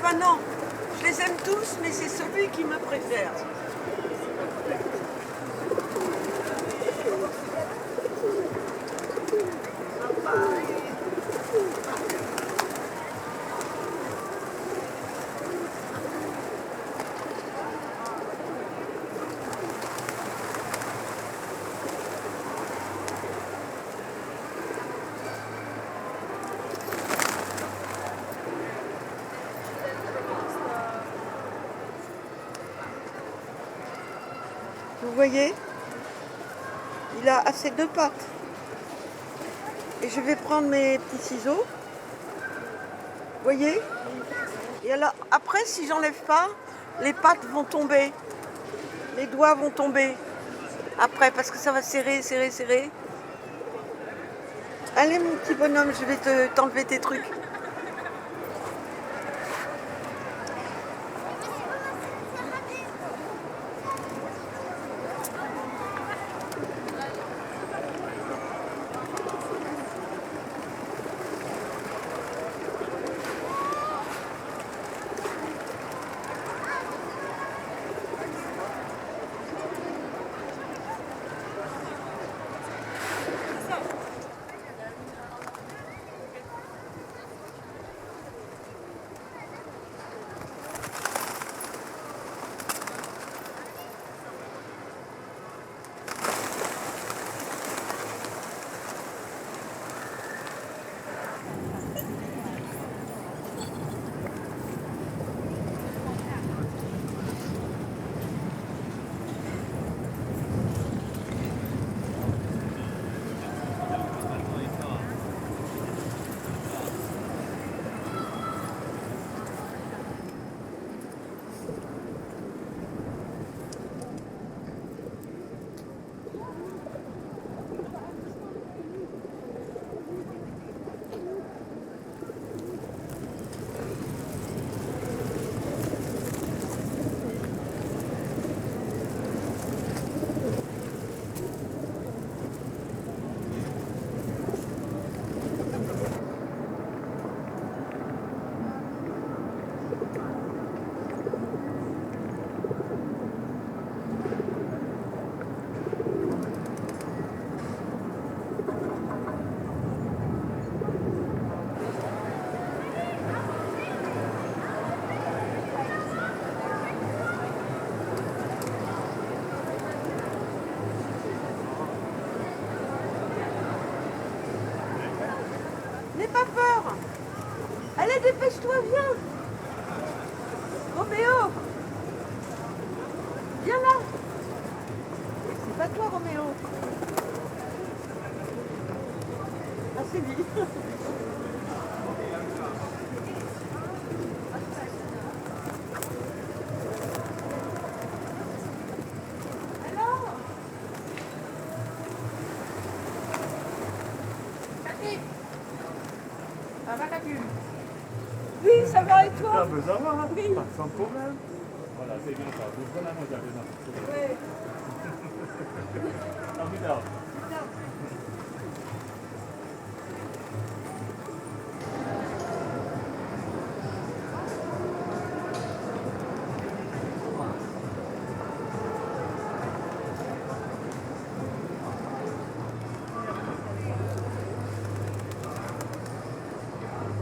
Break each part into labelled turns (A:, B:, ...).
A: Enfin non, je les aime tous, mais c'est celui qui me préfère. Vous voyez, il a assez deux pattes. Et je vais prendre mes petits ciseaux. Vous voyez? Et alors, après, si j'enlève pas, les pattes vont tomber. Les doigts vont tomber. Après, parce que ça va serrer, serrer, serrer. Allez, mon petit bonhomme, je vais t'enlever tes trucs. N'aie pas peur. Allez, dépêche-toi, viens. Roméo. Viens là. C'est pas toi, Roméo. Ah, c'est lui. Oui, ça va et toi?
B: Ça va, hein?
A: Oui.
B: Pas sans problème. Voilà, c'est bien ça. Vous prenez à manger maintenant.
A: Oui.
B: À plus tard.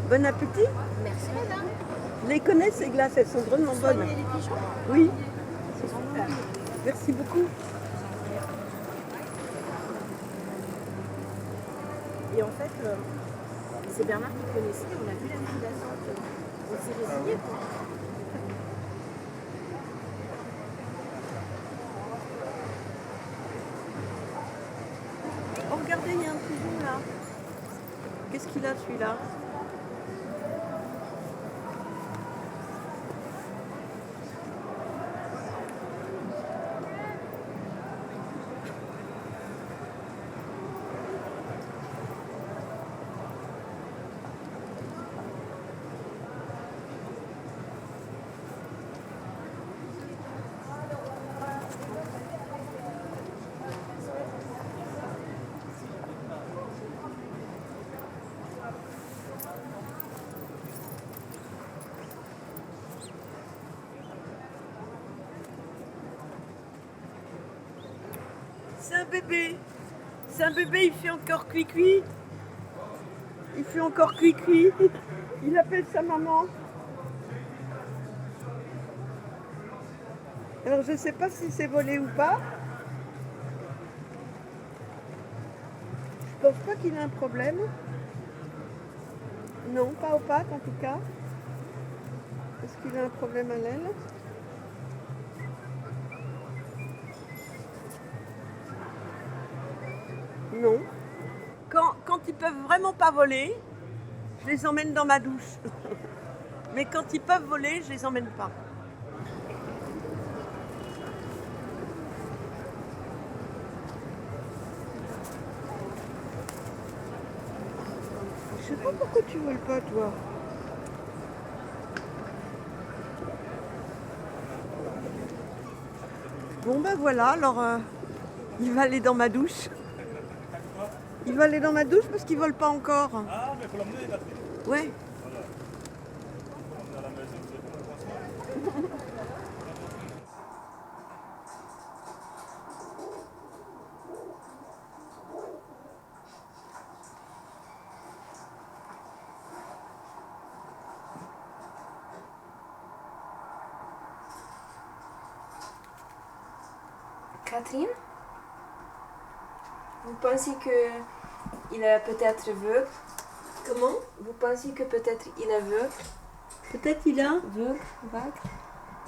A: Bon appétit.
C: Merci madame.
A: Je les connais ces glaces, elles sont vraiment bonnes.
C: Soignez les pigeons.
A: Oui,
C: C'est super.
A: merci beaucoup.
C: Et en fait, c'est Bernard qui connaissait, on a vu la liquidation. On s'est résigné.
A: Oh, regardez, il y a un pigeon là. Qu'est-ce qu'il a celui-là? C'est un bébé. C'est un bébé, il fait encore cuicui. Il fait encore cuicui. Il appelle sa maman. Alors je ne sais pas si c'est volé ou pas. Je pense pas qu'il ait un problème. Non, pas aux pattes en tout cas. Est-ce qu'il a un problème à l'aile? Non. Quand ils peuvent vraiment pas voler, je les emmène dans ma douche. Mais quand ils peuvent voler, je les emmène pas. Je sais pas pourquoi tu voles pas, toi. Bon ben voilà, alors il va aller dans ma douche. Il va aller dans ma douche parce qu'il vole pas encore.
B: Ah, mais il faut l'emmener, Catherine.
A: Ouais.
B: Voilà. On est à la maison, vous êtes pour le transport.
C: Catherine, vous pensez que il est peut-être aveugle?
A: Comment?
C: Vous pensez que peut-être il est aveugle?
A: Peut-être il a.
C: Aveugle, vague.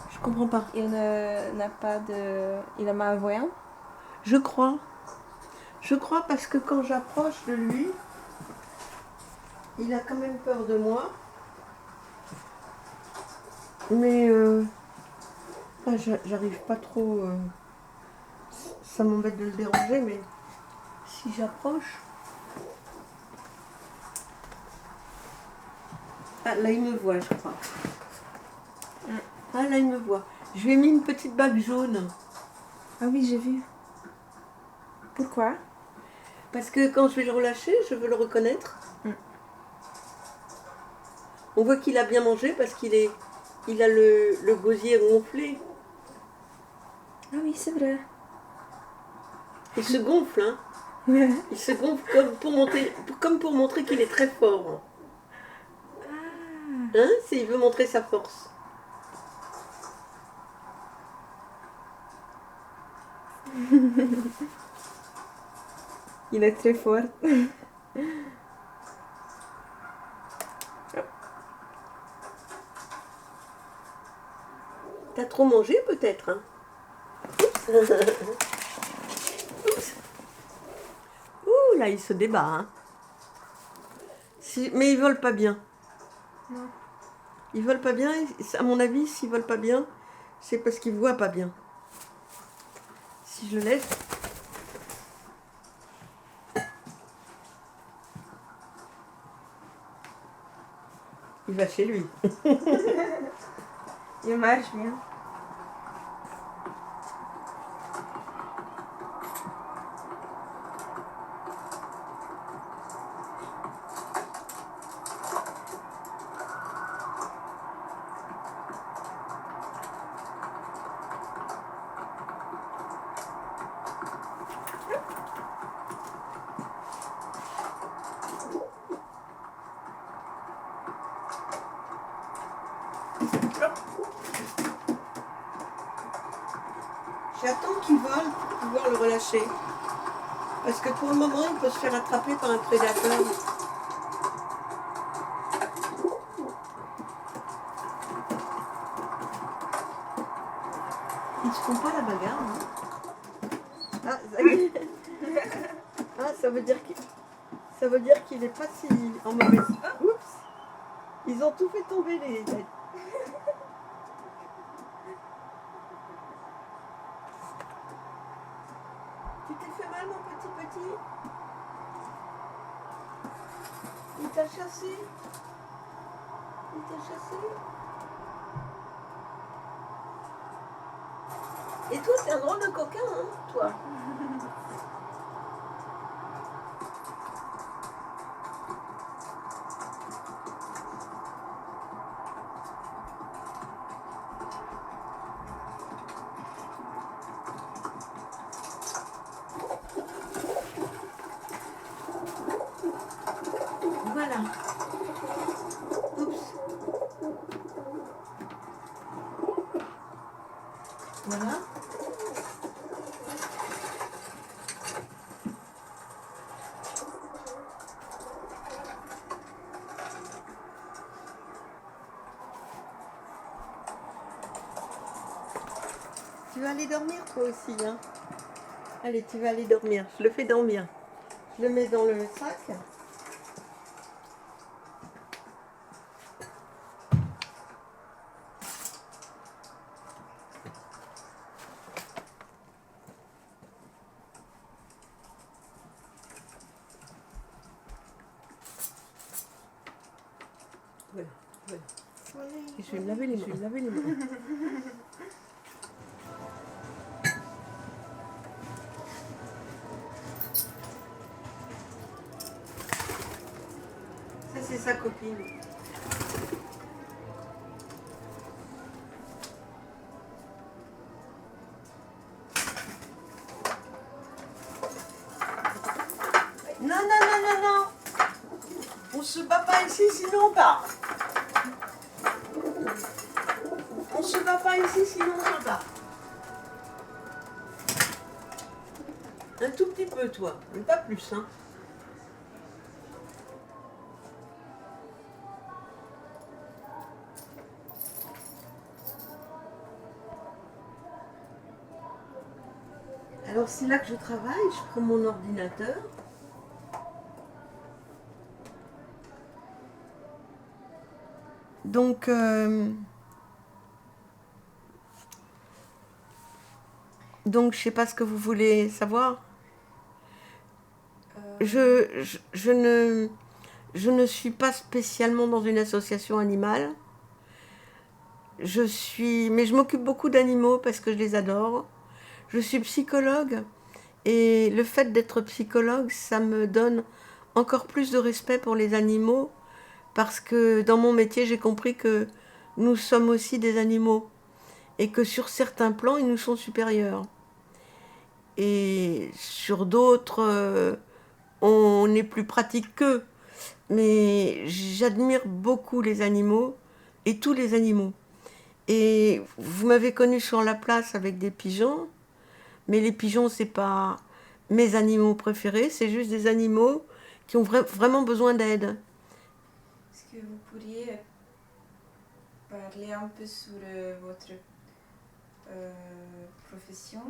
A: Je comprends pas.
C: Il n'a pas de... Il est malvoyant?
A: Je crois. Je crois parce que quand j'approche de lui, il a quand même peur de moi. Mais j'arrive pas trop. Ça m'embête de le déranger, mais si j'approche. Ah, là il me voit, je crois. Ah, là il me voit. Je lui ai mis une petite bague jaune.
C: Ah oui, j'ai vu. Pourquoi?
A: Parce que quand je vais le relâcher, je veux le reconnaître.
C: Mm.
A: On voit qu'il a bien mangé parce il a le gosier gonflé.
C: Ah oui, c'est vrai.
A: Il se gonfle, hein. Il se gonfle comme pour montrer qu'il est très fort. Hein, s'il veut montrer sa force.
C: Il est très fort.
A: T'as trop mangé peut-être, hein. Oups. Oups. Ouh, là il se débat, hein. Mais ils volent pas bien.
C: Non.
A: Ils volent pas bien, à mon avis, s'ils volent pas bien, c'est parce qu'ils voient pas bien. Si je le laisse. Il va chez lui.
C: Il marche bien.
A: J'attends qu'il vole pour pouvoir le relâcher. Parce que pour le moment, il peut se faire attraper par un prédateur. Ils se font pas la bagarre, hein. Ah, ça y est. Ah, ça veut dire qu'il est pas si en mauvaise. Oups. Ils ont tout fait tomber les ailes. Tu t'es fait mal, mon petit? Il t'a chassé? Il t'a chassé? Et toi, t'es un drôle de coquin, hein, toi? Voilà. Tu vas aller dormir toi aussi, hein? Allez, tu vas aller dormir. Je le fais dormir. Je le mets dans le sac. Voilà, voilà. Et je vais me laver les mains. Je vais me laver les mains. Ça, c'est sa copine. Non, non, non, non, non. On se bat pas ici, sinon on part. On se bat pas ici, sinon on se bat. Un tout petit peu, toi, mais pas plus, hein. Alors c'est là que je travaille, je prends mon ordinateur. Donc, je sais pas ce que vous voulez savoir. Je ne suis pas spécialement dans une association animale. Mais je m'occupe beaucoup d'animaux parce que je les adore. Je suis psychologue et le fait d'être psychologue, ça me donne encore plus de respect pour les animaux parce que dans mon métier, j'ai compris que nous sommes aussi des animaux et que sur certains plans, ils nous sont supérieurs. Et sur d'autres, on est plus pratique qu'eux. Mais j'admire beaucoup les animaux et tous les animaux. Et vous m'avez connue sur la place avec des pigeons, mais les pigeons, c'est pas mes animaux préférés, c'est juste des animaux qui ont vraiment besoin d'aide.
D: Est-ce que vous pourriez parler un peu sur votre profession?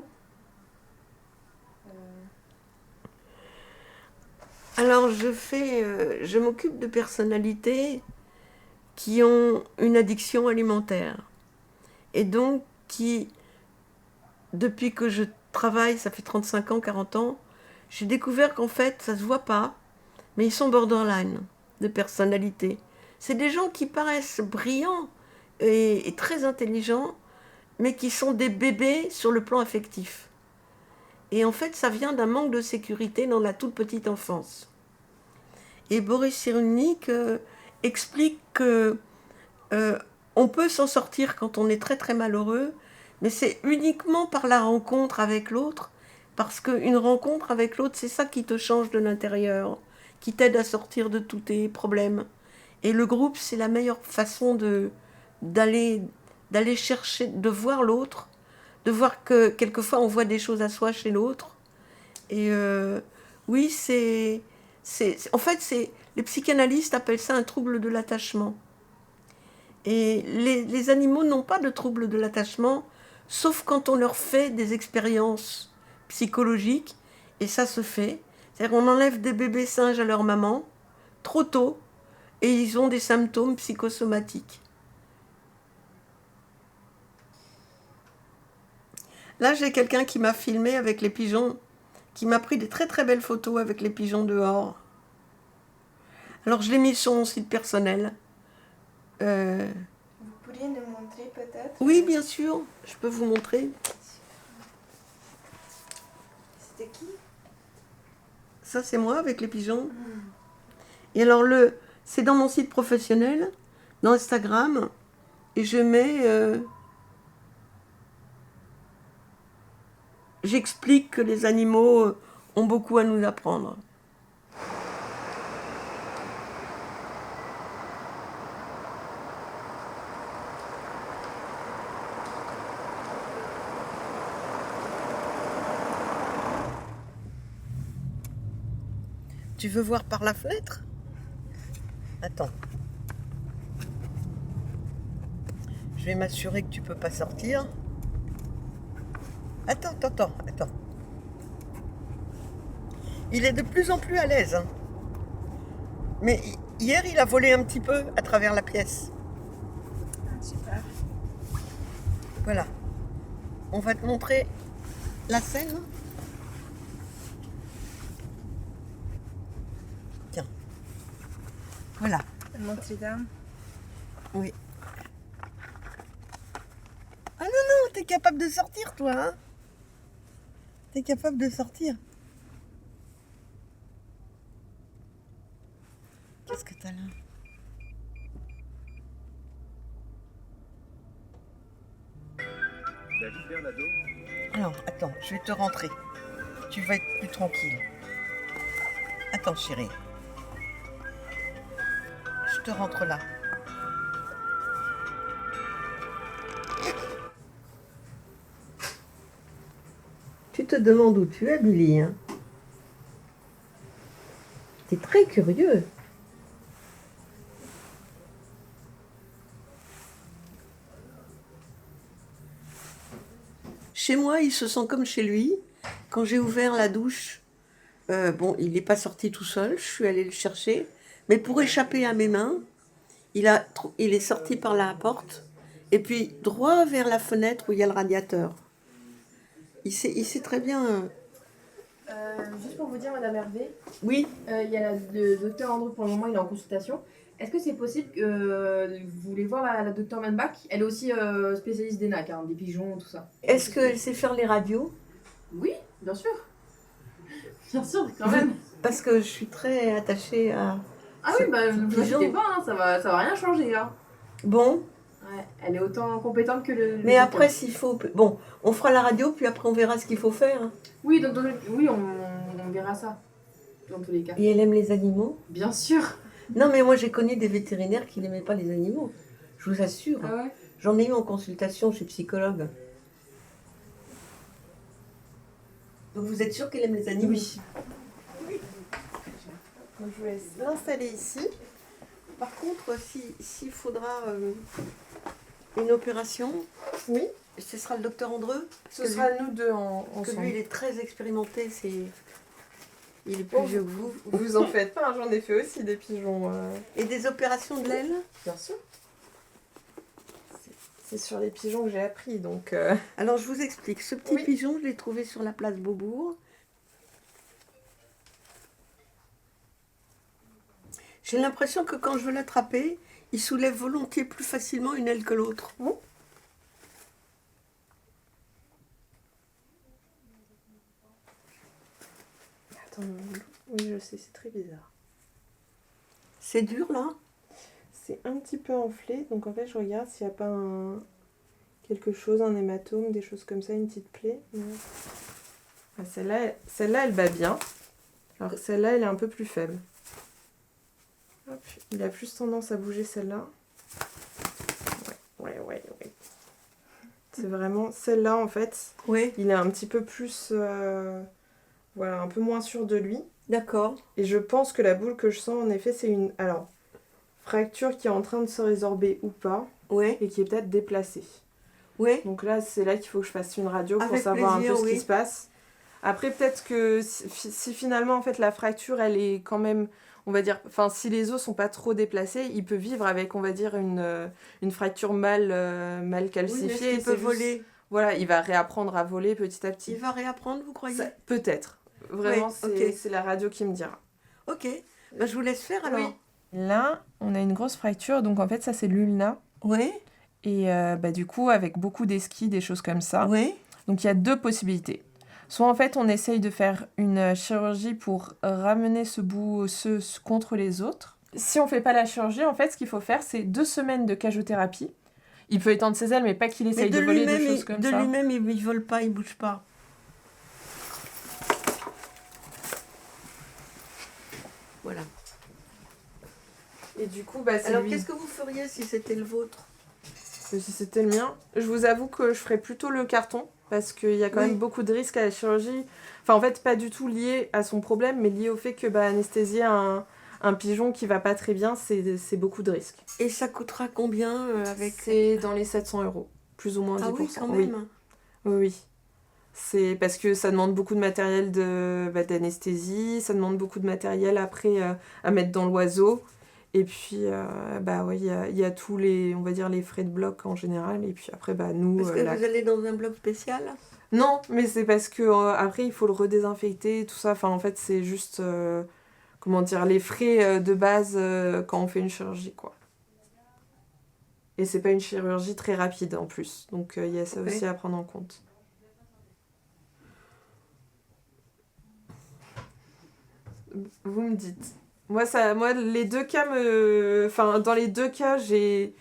A: Alors je m'occupe de personnalités qui ont une addiction alimentaire et donc qui, depuis que je travaille, ça fait 35 ans, 40 ans, j'ai découvert qu'en fait ça se voit pas, mais ils sont borderline de personnalité. C'est des gens qui paraissent brillants et très intelligents, mais qui sont des bébés sur le plan affectif. Et en fait, ça vient d'un manque de sécurité dans la toute petite enfance. Et Boris Cyrulnik explique que on peut s'en sortir quand on est très très malheureux, mais c'est uniquement par la rencontre avec l'autre, parce qu'une rencontre avec l'autre, c'est ça qui te change de l'intérieur, qui t'aide à sortir de tous tes problèmes. Et le groupe, c'est la meilleure façon d'aller chercher, de voir l'autre, de voir que quelquefois on voit des choses à soi chez l'autre. Et oui, en fait, les psychanalystes appellent ça un trouble de l'attachement. Et les animaux n'ont pas de trouble de l'attachement, sauf quand on leur fait des expériences psychologiques, et ça se fait. C'est-à-dire qu'on enlève des bébés singes à leur maman, trop tôt, et ils ont des symptômes psychosomatiques. Là, j'ai quelqu'un qui m'a filmé avec les pigeons, qui m'a pris des très très belles photos avec les pigeons dehors. Alors, je l'ai mis sur mon site personnel.
D: Vous pourriez nous montrer peut-être?
A: Oui, bien sûr, je peux vous montrer.
D: C'était qui?
A: Ça, c'est moi avec les pigeons. Et alors, c'est dans mon site professionnel, dans Instagram, et je mets... j'explique que les animaux ont beaucoup à nous apprendre. Tu veux voir par la fenêtre? Attends. Je vais m'assurer que tu peux pas sortir. Attends. Il est de plus en plus à l'aise. Hein. Mais hier, il a volé un petit peu à travers la pièce.
C: Super.
A: Voilà. On va te montrer la scène. Tiens. Voilà.
C: Notre-Dame.
A: Oui. Ah non, t'es capable de sortir, toi, hein? T'es capable de sortir. Qu'est-ce que t'as là?
B: David Bernardo.
A: Alors, attends, je vais te rentrer. Tu vas être plus tranquille. Attends, chérie. Je te rentre là. Tu te demandes où tu es, Billy, hein? T'es très curieux. Chez moi, il se sent comme chez lui. Quand j'ai ouvert la douche, bon, il n'est pas sorti tout seul, je suis allée le chercher. Mais pour échapper à mes mains, il est sorti par la porte et puis droit vers la fenêtre où il y a le radiateur. Il sait très bien.
C: Juste pour vous dire, Madame Hervé,
A: Oui,
C: il y a le docteur Andrew pour le moment, il est en consultation. Est-ce que c'est possible que vous voulez voir la docteur Manbach? Elle est aussi spécialiste des NAC, hein, des pigeons, tout ça.
A: est-ce qu'elle sait faire les radios?
C: Oui, bien sûr. Bien sûr, quand même.
A: Parce que je suis très attachée à.
C: Ah oui, bah ne vous
A: pigeon.
C: inquiétez pas, hein, ça va rien changer. Hein.
A: Bon,
C: Ouais, elle est autant compétente que le.
A: mais après, s'il faut. Bon, on fera la radio, puis après, on verra ce qu'il faut faire. Hein.
C: Oui, oui, on verra ça. Dans tous les cas.
A: Et elle aime les animaux?
C: Bien sûr.
A: Non, mais moi, j'ai connu des vétérinaires qui n'aimaient pas les animaux. Je vous assure.
C: Ah ouais.
A: J'en ai eu en consultation chez psychologue. Donc vous êtes sûr qu'elle aime les animaux?
C: Oui.
A: Donc, je vais l'installer ici. Par contre, s'il faudra une opération,
C: Oui.
A: ce sera le docteur Andreu.
C: Ce sera nous deux
A: Parce que lui, il est très expérimenté. Il est plus
C: Oh,
A: vieux que vous.
C: Vous en faites pas, hein, j'en ai fait aussi des pigeons.
A: Et des opérations de l'aile?
C: Bien sûr. C'est sur les pigeons que j'ai appris, donc...
A: Alors, je vous explique. Ce petit
C: Oui.
A: pigeon, je l'ai trouvé sur la place Beaubourg. J'ai l'impression que quand je veux l'attraper, il soulève volontiers plus facilement une aile que l'autre.
C: Bon. Attends, oui, je sais, c'est très bizarre.
A: C'est dur, là?
C: C'est un petit peu enflé, donc en fait, je regarde s'il n'y a pas quelque chose, un hématome, des choses comme ça, une petite plaie. Ah, celle-là, elle bat bien. Alors celle-là, elle est un peu plus faible. Hop, il a plus tendance à bouger celle-là. Ouais. C'est vraiment celle-là, en fait.
A: Oui.
C: Il est un petit peu plus... voilà, un peu moins sûr de lui.
A: D'accord.
C: Et je pense que la boule que je sens, en effet, c'est une... Alors, fracture qui est en train de se résorber ou pas.
A: Oui.
C: Et qui est peut-être déplacée.
A: Oui.
C: Donc là, c'est là qu'il faut que je fasse une radio pour
A: Avec
C: savoir
A: plaisir,
C: un peu ce
A: oui.
C: qui se passe. Après, peut-être que si finalement, en fait, la fracture, elle est quand même... On va dire, enfin, si les os sont pas trop déplacés, il peut vivre avec, on va dire, une fracture mal calcifiée.
A: Oui, mais il peut voler.
C: Voilà, il va réapprendre à voler petit à petit.
A: Il va réapprendre, vous croyez?
C: Peut-être. Vraiment,
A: Oui,
C: c'est la radio qui me dira.
A: Ok. Ben, je vous laisse faire alors.
C: Oui. Là, on a une grosse fracture, donc en fait, ça c'est l'ulna.
A: Oui.
C: Et du coup, avec beaucoup d'esquis, des choses comme ça.
A: Oui.
C: Donc il y a deux possibilités. Soit en fait, on essaye de faire une chirurgie pour ramener ce bout osseux contre les autres. Si on fait pas la chirurgie, en fait, ce qu'il faut faire, c'est 2 semaines de cagiothérapie. Il peut étendre ses ailes, mais pas qu'il essaye de voler des choses comme ça.
A: De lui-même, il ne vole pas, il bouge pas. Voilà.
C: Et du coup, c'est
A: Alors,
C: lui.
A: qu'est-ce que vous feriez si c'était le vôtre?
C: Si c'était le mien, je vous avoue que je ferais plutôt le carton. Parce qu'il y a quand
A: Oui.
C: même beaucoup de risques à la chirurgie. Enfin, en fait, pas du tout lié à son problème, mais lié au fait que anesthésier un pigeon qui va pas très bien, c'est beaucoup de risques.
A: Et ça coûtera combien avec...
C: C'est dans les 700 €, plus ou moins 10%.
A: Ah oui, quand
C: Oui,
A: même.
C: oui, oui. C'est parce que ça demande beaucoup de matériel d'anesthésie, ça demande beaucoup de matériel après à mettre dans l'oiseau. Et puis, oui, il y a tous les, on va dire, les frais de bloc en général. Et puis après, nous...
A: Parce que vous allez dans un bloc spécial?
C: Non, mais c'est parce que après, il faut le redésinfecter, tout ça. Enfin, en fait, c'est juste, comment dire, les frais de base quand on fait une chirurgie, quoi. Et c'est pas une chirurgie très rapide en plus. Donc, il y a ça
A: Ouais.
C: aussi à prendre en compte. Vous me dites. Moi, les deux cas Enfin, dans les deux cas, j'ai,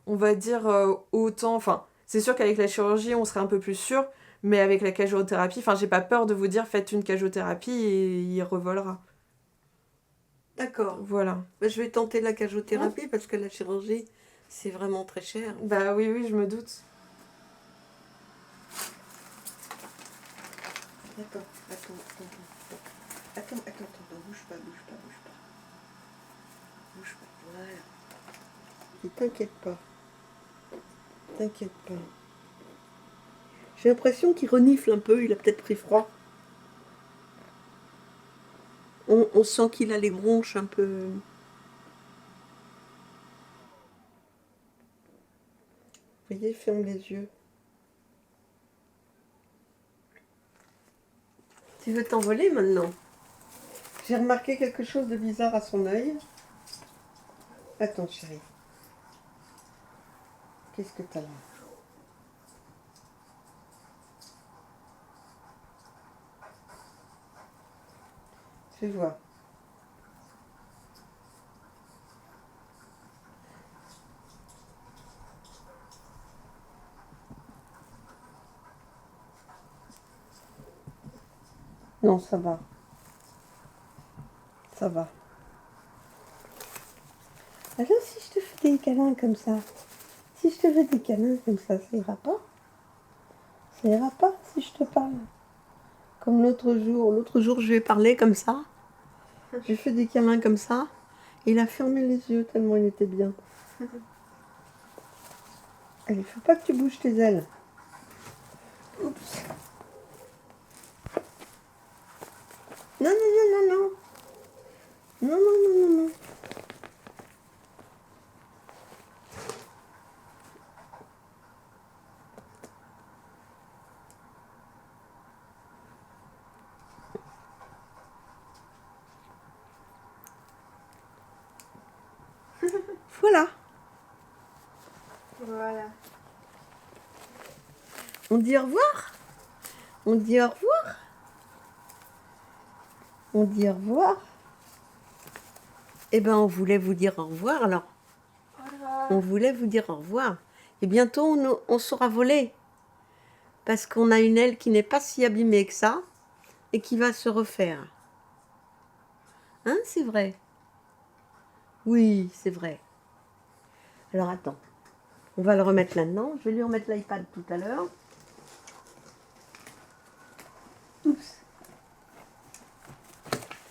C: on va dire, autant... Enfin, c'est sûr qu'avec la chirurgie, on serait un peu plus sûr, mais avec la cagiothérapie, enfin, j'ai pas peur de vous dire, faites une cagiothérapie et il revolera.
A: D'accord.
C: Voilà.
A: Bah, je vais tenter la cagiothérapie parce que la chirurgie, c'est vraiment très cher.
C: Bah oui, oui, je me doute.
A: Attends, bouge pas. Voilà. Et t'inquiète pas. J'ai l'impression qu'il renifle un peu, il a peut-être pris froid. On sent qu'il a les bronches un peu... Vous voyez, ferme les yeux. Tu veux t'envoler maintenant? J'ai remarqué quelque chose de bizarre à son œil. Attends, chérie. Qu'est-ce que t'as là? Fais voir. Non, ça va. Ça va. Alors, si je te fais des câlins comme ça, ça ira pas? Ça ira pas si je te parle? Comme l'autre jour. L'autre jour, je lui ai parlé comme ça. Je lui ai fait des câlins comme ça. Et il a fermé les yeux tellement il était bien. Allez, faut pas que tu bouges tes ailes. Oups. Non. Non. Voilà.
D: Voilà.
A: On dit au revoir. On dit au revoir. On dit au revoir. Eh ben, on voulait vous dire au revoir alors.
D: Au revoir.
A: On voulait vous dire au revoir. Et bientôt, on saura voler. Parce qu'on a une aile qui n'est pas si abîmée que ça. Et qui va se refaire. Hein, c'est vrai? Oui, c'est vrai. Alors, attends. On va le remettre là-dedans. Je vais lui remettre l'iPad tout à l'heure. Oups.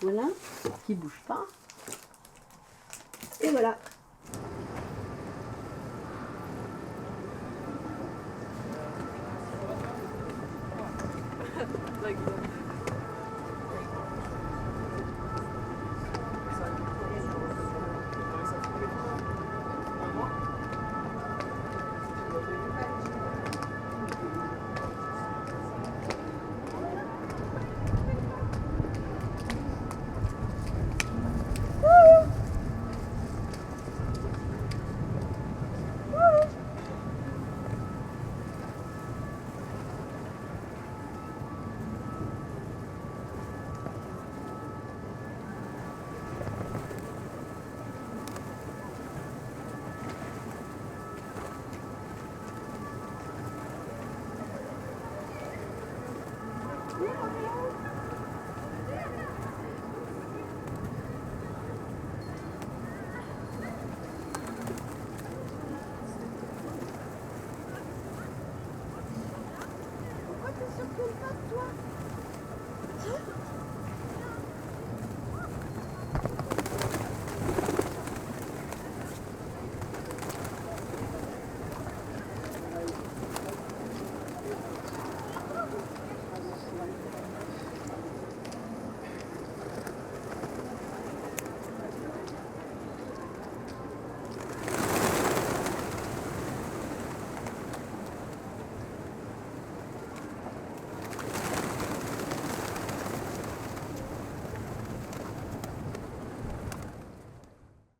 A: Voilà. Qui bouge pas. Et voilà.
D: Yeah.